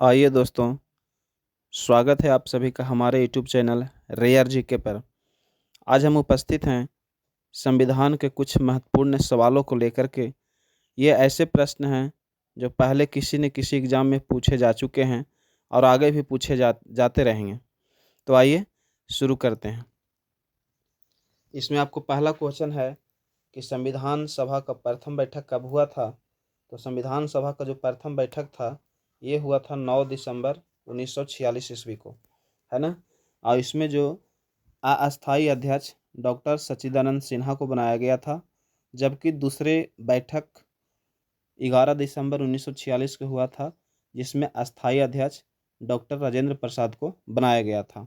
आइए दोस्तों, स्वागत है आप सभी का हमारे यूट्यूब चैनल रेयर जीके पर। आज हम उपस्थित हैं संविधान के कुछ महत्वपूर्ण सवालों को लेकर के। ये ऐसे प्रश्न हैं जो पहले किसी न किसी एग्ज़ाम में पूछे जा चुके हैं और आगे भी पूछे जाते रहेंगे। तो आइए शुरू करते हैं। इसमें आपको पहला क्वेश्चन है कि संविधान सभा का प्रथम बैठक कब हुआ था। तो संविधान सभा का जो प्रथम बैठक था ये हुआ था 9 दिसंबर 1946 ईस्वी को, है ना। और इसमें जो अस्थायी अध्यक्ष डॉक्टर सच्चिदानंद सिन्हा को बनाया गया था, जबकि दूसरे बैठक 11 दिसंबर 1946 को हुआ था, जिसमें अस्थायी अध्यक्ष डॉक्टर राजेंद्र प्रसाद को बनाया गया था।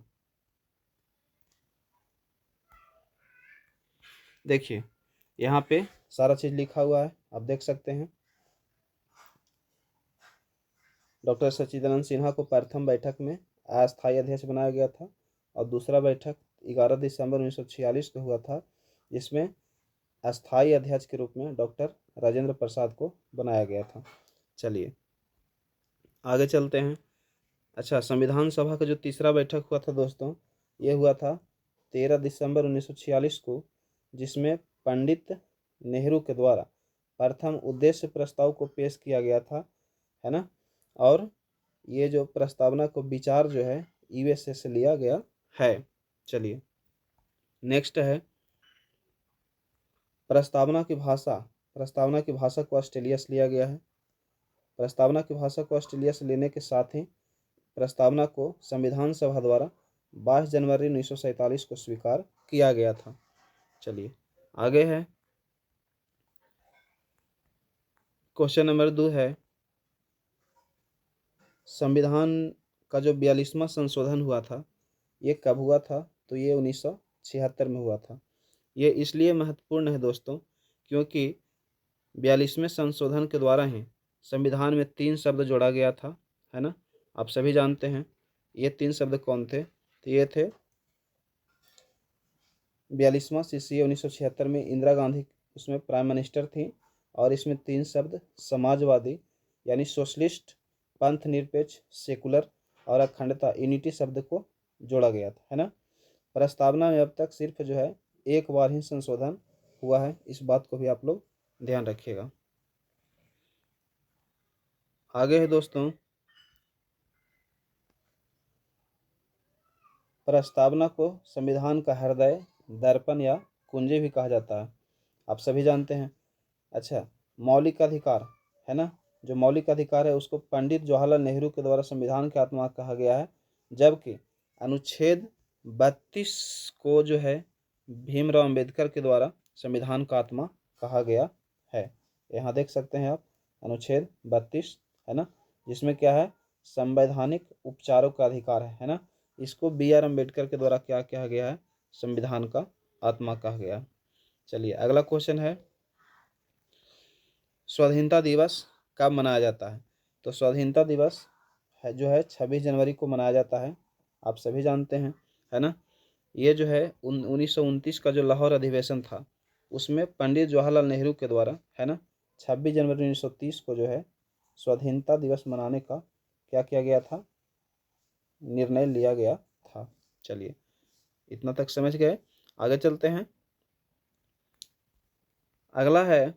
देखिए यहाँ पे सारा चीज़ लिखा हुआ है, आप देख सकते हैं। डॉक्टर सच्चिदानंद सिन्हा को प्रथम बैठक में अस्थायी अध्यक्ष बनाया गया था और दूसरा बैठक 11 दिसंबर 1946 को हुआ था, जिसमें अस्थायी अध्यक्ष के रूप में डॉक्टर राजेंद्र प्रसाद को बनाया गया था। चलिए आगे चलते हैं। अच्छा, संविधान सभा का जो तीसरा बैठक हुआ था दोस्तों, ये हुआ था 13 दिसंबर 1946 को, जिसमें पंडित नेहरू के द्वारा प्रथम उद्देश्य प्रस्ताव को पेश किया गया था, है ना। और ये जो प्रस्तावना को विचार जो है यूएसए से लिया गया है। चलिए नेक्स्ट है प्रस्तावना की भाषा को ऑस्ट्रेलिया से लिया गया है। प्रस्तावना की भाषा को ऑस्ट्रेलिया से लेने के साथ ही प्रस्तावना को संविधान सभा द्वारा 22 जनवरी 1947 को स्वीकार किया गया था। चलिए आगे है क्वेश्चन नंबर 2 है संविधान का जो 42वां संशोधन हुआ था ये कब हुआ था। तो ये 1976 में हुआ था। ये इसलिए महत्वपूर्ण है दोस्तों क्योंकि 42वें संशोधन के द्वारा ही संविधान में 3 शब्द जोड़ा गया था, है ना। आप सभी जानते हैं ये 3 शब्द कौन थे। तो ये थे 42वां CCA 1976 में इंदिरा गांधी उसमें प्राइम मिनिस्टर थी, और इसमें 3 शब्द समाजवादी यानी सोशलिस्ट, पंथ निरपेक्ष सेकुलर और अखंडता यूनिटी शब्द को जोड़ा गया था, है ना। प्रस्तावना में अब तक सिर्फ जो है एक बार ही संशोधन हुआ है, इस बात को भी आप लोग ध्यान रखिएगा। आगे है दोस्तों प्रस्तावना को संविधान का हृदय, दर्पण या कुंजी भी कहा जाता है, आप सभी जानते हैं। अच्छा, मौलिक अधिकार, है ना, जो मौलिक अधिकार है उसको पंडित जवाहरलाल नेहरू के द्वारा संविधान की आत्मा कहा गया है, जबकि अनुच्छेद 32 को जो है भीमराव अंबेडकर के द्वारा संविधान का आत्मा कहा गया है। यहाँ देख सकते हैं आप अनुच्छेद 32, है ना, जिसमें क्या है संवैधानिक उपचारों का अधिकार है ना। इसको BR अम्बेडकर के द्वारा क्या कहा गया है, संविधान का आत्मा कहा गया। चलिए अगला क्वेश्चन है स्वाधीनता दिवस कब मनाया जाता है। तो स्वाधीनता दिवस है जो है 26 जनवरी को मनाया जाता है, आप सभी जानते हैं, है ना। ये जो है 1929 का जो लाहौर अधिवेशन था उसमें पंडित जवाहरलाल नेहरू के द्वारा, है ना, 26 जनवरी 1930 को जो है स्वाधीनता दिवस मनाने का क्या किया गया था, निर्णय लिया गया था। चलिए इतना तक समझ गए, आगे चलते हैं। अगला है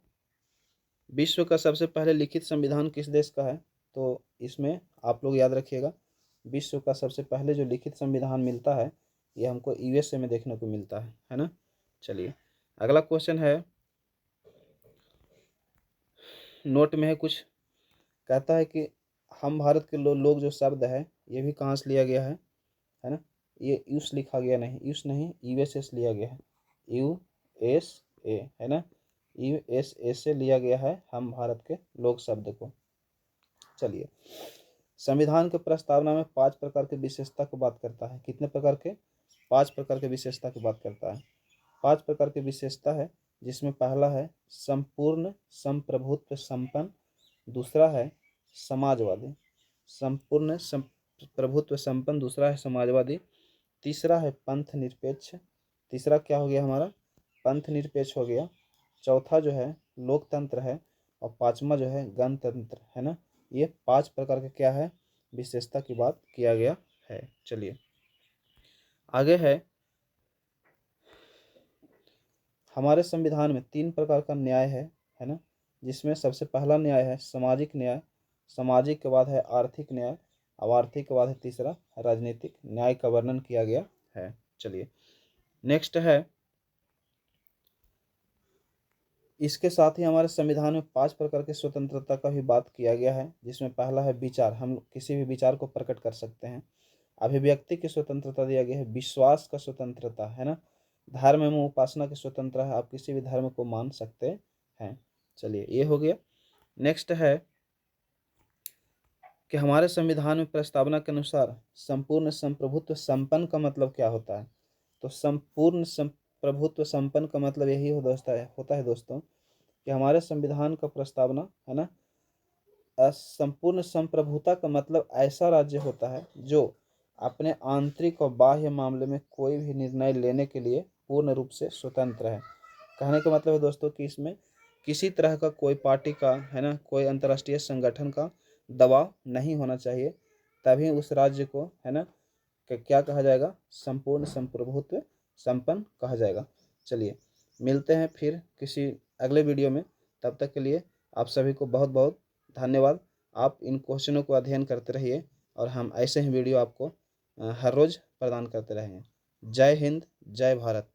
विश्व का सबसे पहले लिखित संविधान किस देश का है। तो इसमें आप लोग याद रखिएगा विश्व का सबसे पहले जो लिखित संविधान मिलता है ये हमको USA में देखने को मिलता है ना। चलिए अगला क्वेश्चन है, नोट में है कुछ, कहता है कि हम भारत के लोग जो शब्द है ये भी कहाँ से लिया गया है ना। ये यूस लिखा गया नहीं, यूस नहीं USA से लिया गया है, USA, है ना, USA से लिया गया है हम भारत के लोग शब्द को। चलिए संविधान के प्रस्तावना में 5 प्रकार की विशेषता की बात करता है। कितने प्रकार के, 5 प्रकार के विशेषता की बात करता है। 5 प्रकार की विशेषता है, जिसमें पहला है संपूर्ण संप्रभुत्व संपन्न, दूसरा है समाजवादी, संपूर्ण प्रभुत्व संपन्न दूसरा है समाजवादी, तीसरा है पंथ निरपेक्ष, तीसरा क्या हो गया हमारा पंथ निरपेक्ष हो गया, चौथा जो है लोकतंत्र है, और पांचवा जो है गणतंत्र, है ना। ये 5 प्रकार के क्या है विशेषता की बात किया गया है। चलिए आगे है, हमारे संविधान में 3 प्रकार का न्याय है ना, जिसमें सबसे पहला न्याय है सामाजिक न्याय, सामाजिक के बाद है आर्थिक न्याय, अब आर्थिक के बाद है तीसरा राजनीतिक न्याय का वर्णन किया गया है। चलिए नेक्स्ट है, इसके साथ ही हमारे संविधान में 5 प्रकार की स्वतंत्रता का भी बात किया गया है, जिसमें पहला है विचार, हम किसी भी विचार को प्रकट कर सकते हैं। अभिव्यक्ति की स्वतंत्रता दिया गया है, विश्वास का स्वतंत्रता है ना, धर्म एवं उपासना की स्वतंत्रता है, आप किसी भी धर्म को मान सकते हैं। चलिए ये हो गया। नेक्स्ट है कि हमारे संविधान में प्रस्तावना के अनुसार संपूर्ण संप्रभुत्व संपन्न का मतलब क्या होता है। तो संपूर्ण संप्रभुत्व संपन्न का मतलब यही होता है दोस्तों कि हमारे संविधान का प्रस्तावना है ना, संपूर्ण संप्रभुता का मतलब ऐसा राज्य होता है जो अपने आंतरिक और बाह्य मामले में कोई भी निर्णय लेने के लिए पूर्ण रूप से स्वतंत्र है। कहने का मतलब है दोस्तों कि इसमें किसी तरह का कोई पार्टी का है ना, कोई अंतर्राष्ट्रीय संगठन का दबाव नहीं होना चाहिए, तभी उस राज्य को है ना क्या कहा जाएगा, संपूर्ण संप्रभुत्व संपन्न कहा जाएगा। चलिए मिलते हैं फिर किसी अगले वीडियो में, तब तक के लिए आप सभी को बहुत बहुत धन्यवाद। आप इन क्वेश्चनों को अध्ययन करते रहिए और हम ऐसे ही वीडियो आपको हर रोज़ प्रदान करते रहेंगे। जय हिंद, जय भारत।